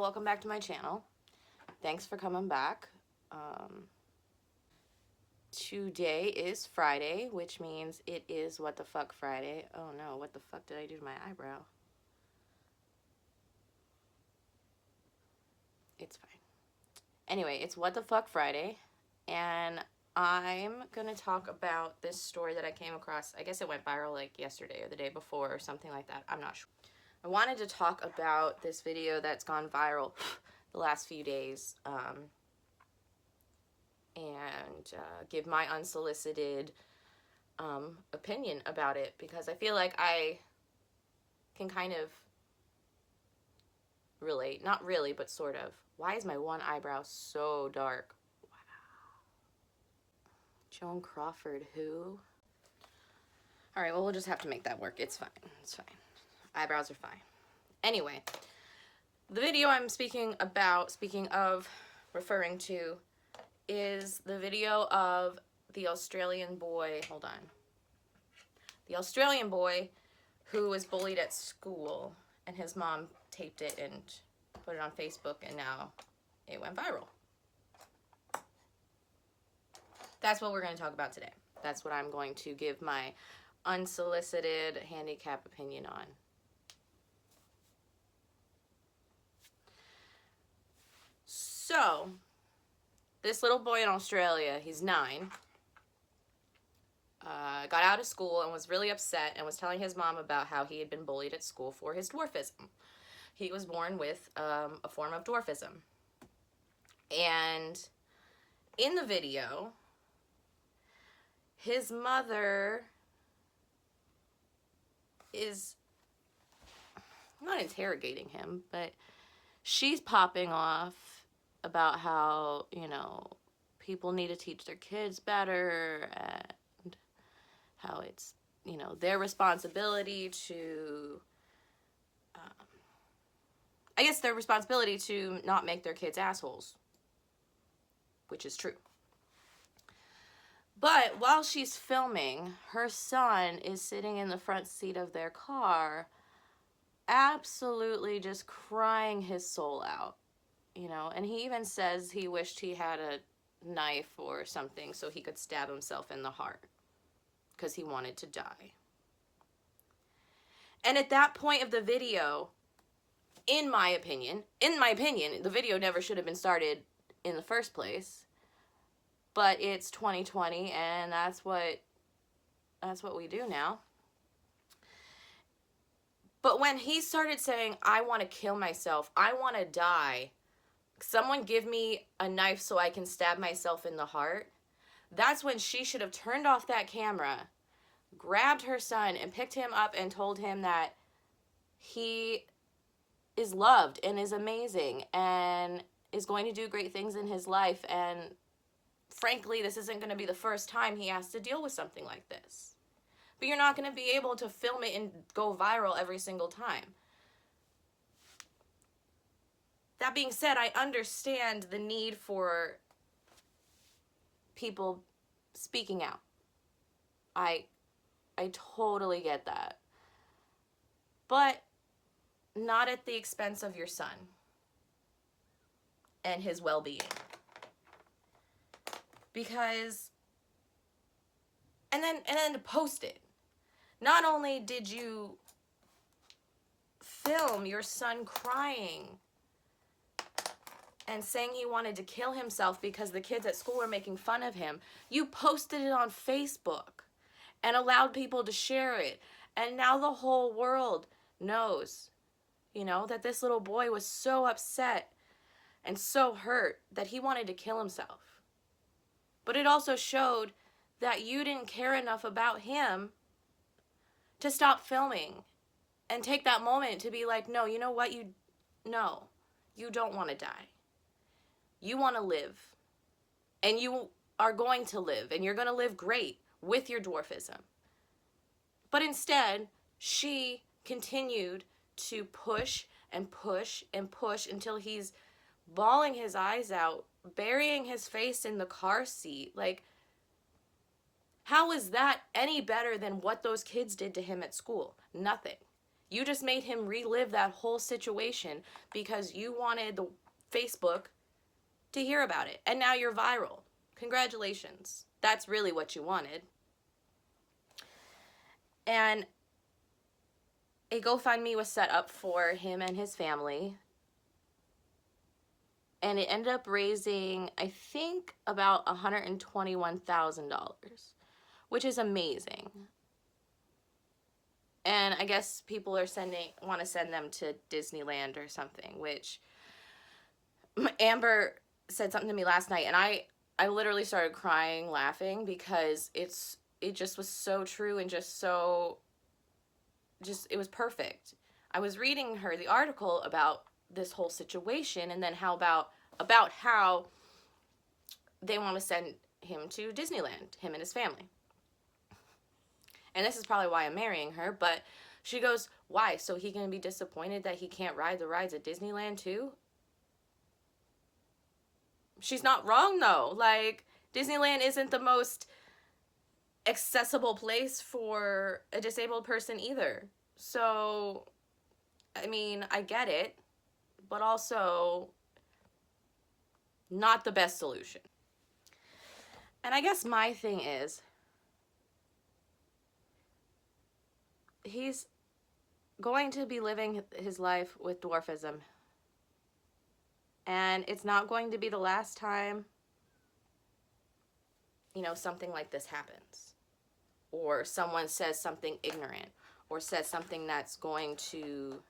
welcome back to my channel. Thanks for coming back. Today is Friday, which means it is What the Fuck Friday. Oh no, what the fuck did I do to my eyebrow? It's fine. Anyway, it's What the Fuck Friday, and I'm gonna talk about this story that I came across. I guess it went viral like yesterday or the day before or something like that. I'm not sure. I wanted to talk about this video that's gone viral the last few days, and give my unsolicited opinion about it, because I feel like I can kind of relate. Not really, but sort of. Why is my one eyebrow so dark? Wow. Joan Crawford, who? Alright, well, we'll just have to make that work. It's fine. It's fine. Eyebrows are fine. Anyway, the video I'm speaking of, referring to, is the video of the Australian boy, hold on. The Australian boy who was bullied at school, and his mom taped it and put it on Facebook, and now it went viral. That's what we're going to talk about today. That's what I'm going to give my unsolicited handicap opinion on. So, this little boy in Australia, he's 9, got out of school and was really upset and was telling his mom about how he had been bullied at school for his dwarfism. He was born with a form of dwarfism. And in the video, his mother is not interrogating him, but she's popping off about how, you know, people need to teach their kids better, and how it's, you know, their responsibility to, I guess their responsibility to not make their kids assholes, which is true. But while she's filming, her son is sitting in the front seat of their car, absolutely just crying his soul out. You know, and he even says he wished he had a knife or something so he could stab himself in the heart because he wanted to die. And at that point of the video, in my opinion, the video never should have been started in the first place. But it's 2020, and that's what we do now. But when he started saying, I want to kill myself, I want to die, someone give me a knife so I can stab myself in the heart, that's when she should have turned off that camera, grabbed her son, and picked him up and told him that he is loved and is amazing and is going to do great things in his life, and frankly, this isn't going to be the first time he has to deal with something like this. But you're not going to be able to film it and go viral every single time. That being said, I understand the need for people speaking out. I totally get that. But not at the expense of your son and his well-being. Because, and then to post it. Not only did you film your son crying and saying he wanted to kill himself because the kids at school were making fun of him, you posted it on Facebook and allowed people to share it. And now the whole world knows, you know, that this little boy was so upset and so hurt that he wanted to kill himself. But it also showed that you didn't care enough about him to stop filming and take that moment to be like, no, you know what? No, you don't want to die. You want to live, and you are going to live, and you're going to live great with your dwarfism. But instead, she continued to push and push and push until he's bawling his eyes out, burying his face in the car seat. Like, how is that any better than what those kids did to him at school? Nothing. You just made him relive that whole situation because you wanted the Facebook to hear about it. And now you're viral. Congratulations. That's really what you wanted. And a GoFundMe was set up for him and his family. And it ended up raising, I think, about $121,000, which is amazing. And I guess people are want to send them to Disneyland or something, which Amber said something to me last night, and I literally started crying, laughing, because it just was so true and it was perfect. I was reading her the article about this whole situation, and then about how they want to send him to Disneyland, him and his family. And this is probably why I'm marrying her, but she goes, why? So he gonna be disappointed that he can't ride the rides at Disneyland too? She's not wrong though. Like, Disneyland isn't the most accessible place for a disabled person either. So, I mean, I get it, but also not the best solution. And I guess my thing is, he's going to be living his life with dwarfism. And it's not going to be the last time, something like this happens. Or someone says something ignorant. Or says something that's going to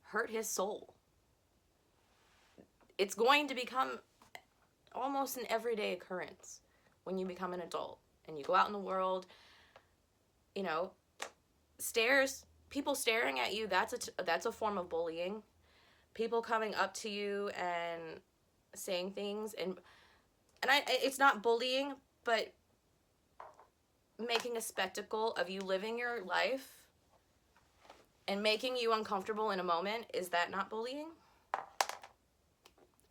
hurt his soul. It's going to become almost an everyday occurrence when you become an adult. And you go out in the world, people staring at you, that's a form of bullying. People coming up to you and saying things, and it's not bullying, but making a spectacle of you living your life and making you uncomfortable in a moment. Is that not bullying?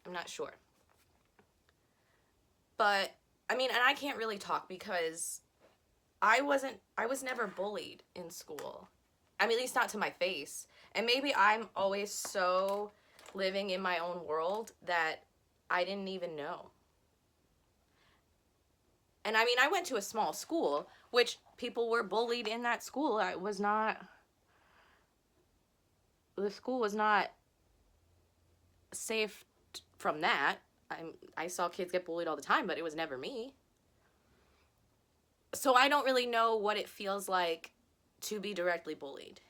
I'm not sure. But, and I can't really talk because I was never bullied in school. At least not to my face. And maybe I'm always so living in my own world that I didn't even know. And I went to a small school, which people were bullied in that school. The school was not safe from that. I saw kids get bullied all the time, but it was never me. So I don't really know what it feels like to be directly bullied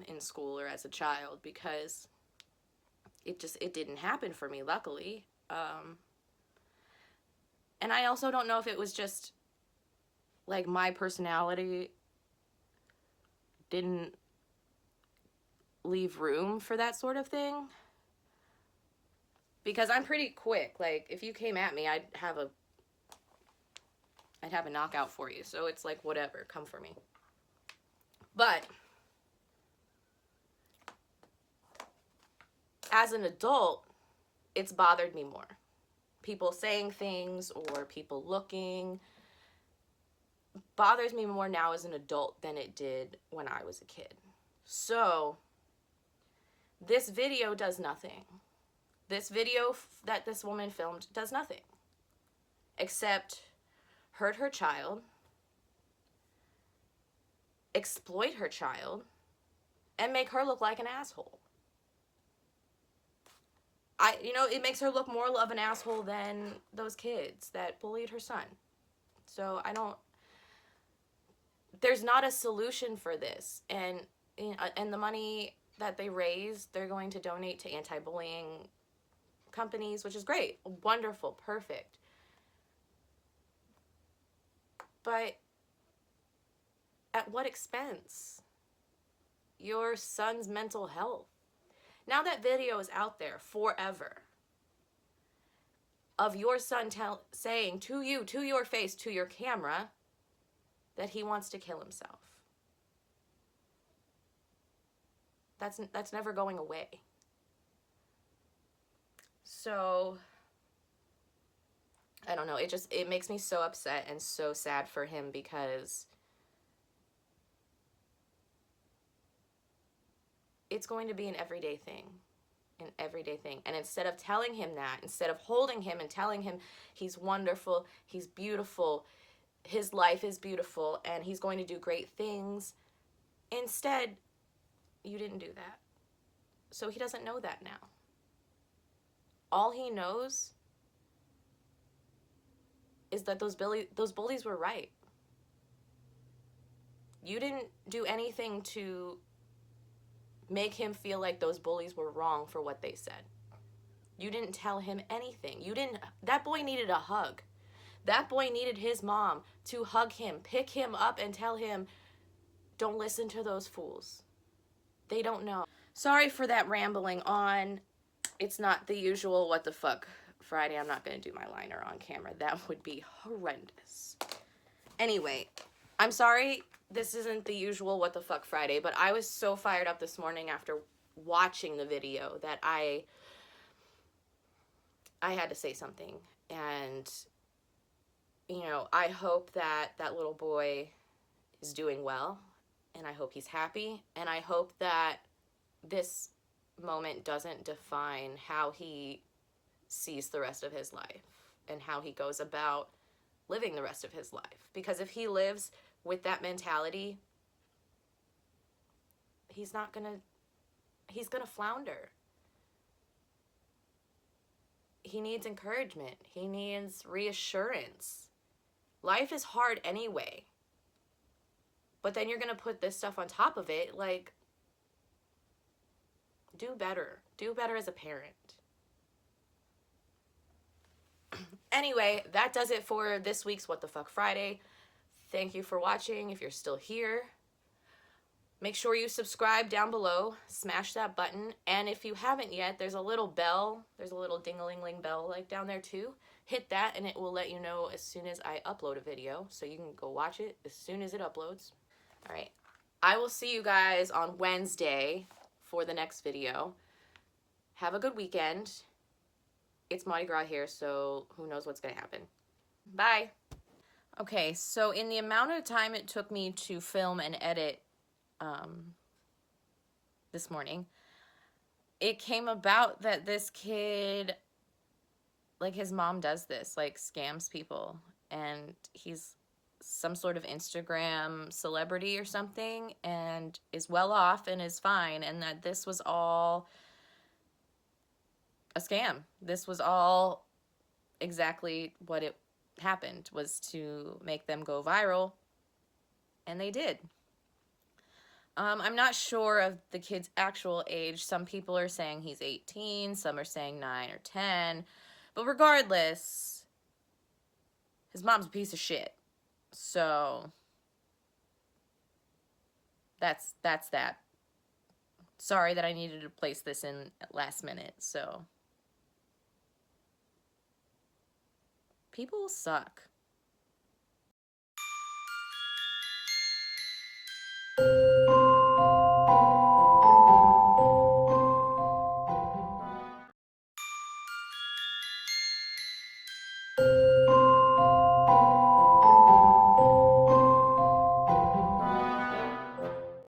in school or as a child, because it didn't happen for me, luckily. And I also don't know if it was just like my personality didn't leave room for that sort of thing, because I'm pretty quick. Like, if you came at me, I'd have a knockout for you. So it's like, whatever, come for me. But as an adult, it's bothered me more. People saying things or people looking bothers me more now as an adult than it did when I was a kid. So this video does nothing. This video that this woman filmed does nothing except hurt her child, exploit her child, and make her look like an asshole. It makes her look more of an asshole than those kids that bullied her son. So there's not a solution for this. And the money that they raise, they're going to donate to anti-bullying companies, which is great, wonderful, perfect. But at what expense? Your son's mental health. Now that video is out there forever of your son saying to you, to your face, to your camera, that he wants to kill himself. That's never going away. So I don't know. It makes me so upset and so sad for him, because it's going to be an everyday thing. An everyday thing. And instead of telling him that, instead of holding him and telling him he's wonderful, he's beautiful, his life is beautiful, and he's going to do great things, instead, you didn't do that. So he doesn't know that now. All he knows is that those bullies were right. You didn't do anything to make him feel like those bullies were wrong for what they said. You didn't tell him anything. That boy needed a hug. That boy needed his mom to hug him, pick him up, and tell him, don't listen to those fools. They don't know. Sorry for that rambling on. It's not the usual what the fuck Friday. I'm not going to do my liner on camera. That would be horrendous. Anyway, I'm sorry this isn't the usual what the fuck Friday, but I was so fired up this morning after watching the video that I had to say something. And, you know, I hope that that little boy is doing well, and I hope he's happy, and I hope that this moment doesn't define how he sees the rest of his life and how he goes about living the rest of his life. Because if he lives with that mentality, he's gonna flounder. He needs encouragement. He needs reassurance. Life is hard anyway. But then you're gonna put this stuff on top of it. Like, do better. Do better as a parent. Anyway, that does it for this week's What the Fuck Friday. Thank you for watching. If you're still here, make sure you subscribe down below. Smash that button. And if you haven't yet, there's a little bell. There's a little ding-a-ling-ling bell like down there too. Hit that and it will let you know as soon as I upload a video. So you can go watch it as soon as it uploads. All right. I will see you guys on Wednesday for the next video. Have a good weekend. It's Mardi Gras here, so who knows what's going to happen. Bye. Okay, so in the amount of time it took me to film and edit this morning, it came about that this kid, like, his mom does this, like, scams people, and he's some sort of Instagram celebrity or something, and is well off and is fine, and that this was all a scam. This was all exactly what it happened, was to make them go viral, and they did. I'm not sure of the kid's actual age. Some people are saying he's 18, some are saying 9 or 10, but regardless, his mom's a piece of shit. So that's that. Sorry that I needed to place this in last minute. So people suck.